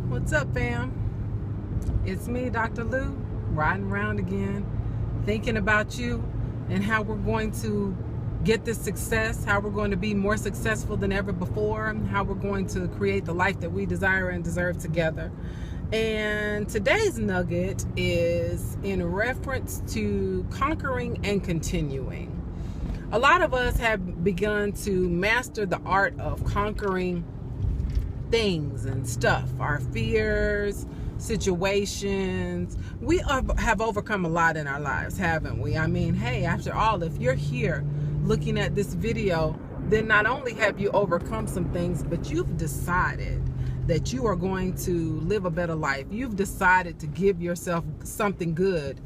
What's up, fam? It's me, Dr. Lou, riding around again, thinking about you and how we're going to get this success, how we're going to be more successful than ever before, how we're going to create the life that we desire and deserve together. And today's nugget is in reference to conquering and continuing. A lot of us have begun to master the art of conquering things and stuff, our fears, situations. We have overcome a lot in our lives, haven't we? I mean, hey, after all, if you're here looking at this video, then not only have you overcome some things, but you've decided that you are going to live a better life. You've decided to give yourself something good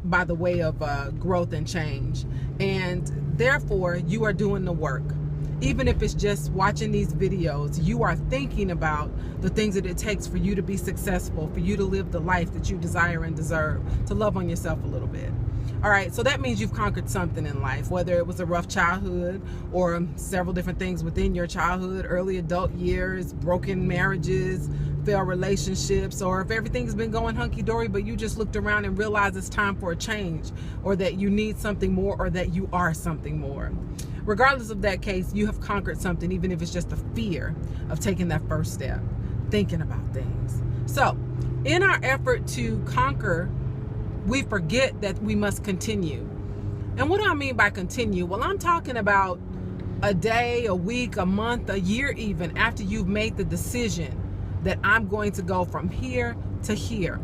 by the way of growth and change. And therefore, you are doing the work. Even if it's just watching these videos, you are thinking about the things that it takes for you to be successful, for you to live the life that you desire and deserve, to love on yourself a little bit. All right, so that means you've conquered something in life, whether it was a rough childhood or several different things within your childhood, early adult years, broken marriages, failed relationships, or if everything's been going hunky-dory, but you just looked around and realized it's time for a change, or that you need something more, or that you are something more. Regardless of that case, you have conquered something, even if it's just the fear of taking that first step, thinking about things. So, in our effort to conquer, we forget that we must continue. And what do I mean by continue? Well, I'm talking about a day, a week, a month, a year even, after you've made the decision that I'm going to go from here to here.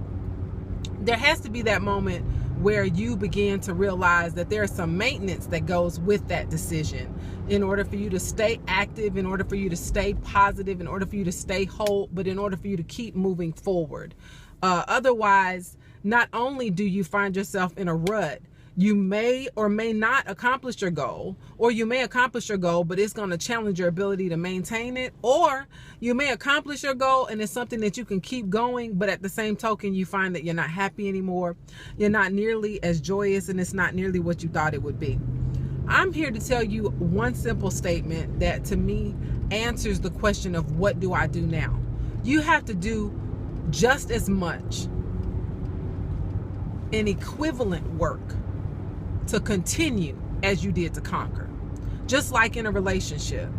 There has to be that moment where you begin to realize that there's some maintenance that goes with that decision in order for you to stay active, in order for you to stay positive, in order for you to stay whole, but in order for you to keep moving forward. Otherwise, not only do you find yourself in a rut, you may or may not accomplish your goal, or you may accomplish your goal, but it's going to challenge your ability to maintain it, or you may accomplish your goal and it's something that you can keep going, but at the same token, you find that you're not happy anymore. You're not nearly as joyous, and it's not nearly what you thought it would be. I'm here to tell you one simple statement that to me answers the question of what do I do now? You have to do just as much an equivalent work to continue as you did to conquer. Just like in a relationship,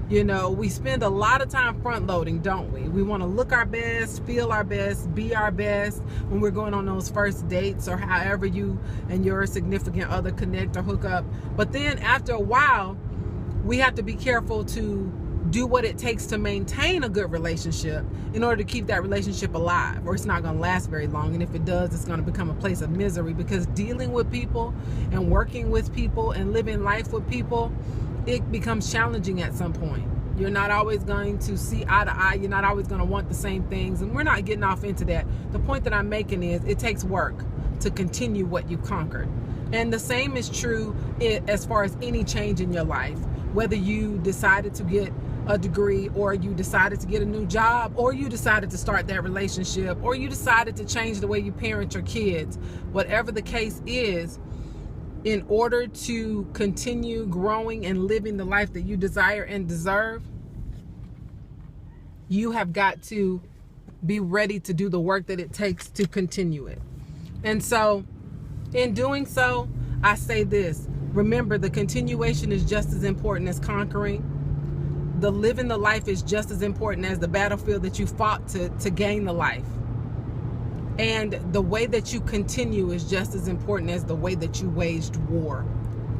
you know, we spend a lot of time front loading, don't we? We want to look our best, feel our best, be our best when we're going on those first dates, or however you and your significant other connect or hook up. But then after a while, we have to be careful to do what it takes to maintain a good relationship in order to keep that relationship alive, or it's not going to last very long. And if it does, it's going to become a place of misery, because dealing with people and working with people and living life with people, it becomes challenging at some point. You're not always going to see eye to eye. You're not always going to want the same things. And we're not getting off into that. The point that I'm making is it takes work to continue what you've conquered. And the same is true as far as any change in your life, whether you decided to get a degree, or you decided to get a new job, or you decided to start that relationship, or you decided to change the way you parent your kids. Whatever the case is, in order to continue growing and living the life that you desire and deserve, you have got to be ready to do the work that it takes to continue it. And so, in doing so, I say this: remember, the continuation is just as important as conquering. The living the life is just as important as the battlefield that you fought to gain the life. And the way that you continue is just as important as the way that you waged war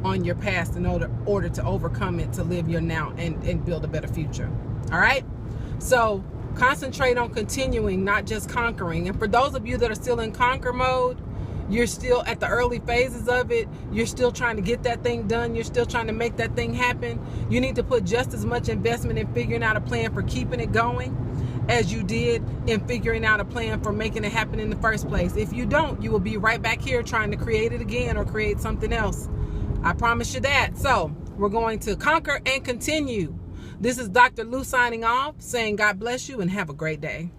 on your past in order to overcome it, to live your now and build a better future. All right? So concentrate on continuing, not just conquering. And for those of you that are still in conquer mode, you're still at the early phases of it. You're still trying to get that thing done. You're still trying to make that thing happen. You need to put just as much investment in figuring out a plan for keeping it going as you did in figuring out a plan for making it happen in the first place. If you don't, you will be right back here trying to create it again or create something else. I promise you that. So we're going to conquer and continue. This is Dr. Lou signing off, saying God bless you and have a great day.